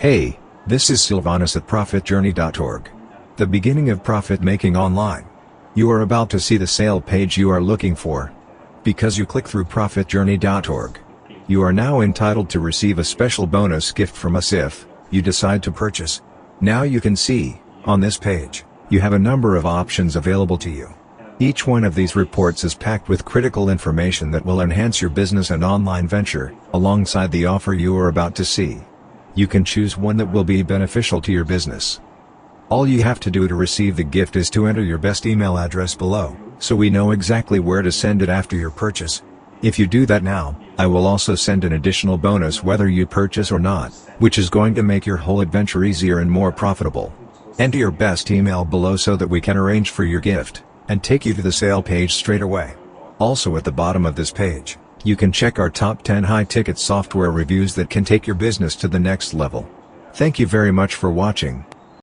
Hey, this is Sylvanus at ProfitJourney.org. The beginning of profit making online. You are about to see the sale page you are looking for. Because you click through ProfitJourney.org. You are now entitled to receive a special bonus gift from us if you decide to purchase. Now you can see, on this page, you have a number of options available to you. Each one of these reports is packed with critical information that will enhance your business and online venture, alongside the offer you are about to see. You can choose one that will be beneficial to your business. All you have to do to receive the gift is to enter your best email address below, so we know exactly where to send it after your purchase. If you do that now, I will also send an additional bonus whether you purchase or not, which is going to make your whole adventure easier and more profitable. Enter your best email below so that we can arrange for your gift, and take you to the sale page straight away. Also at the bottom of this page, you can check our top 10 high-ticket software reviews that can take your business to the next level. Thank you very much for watching.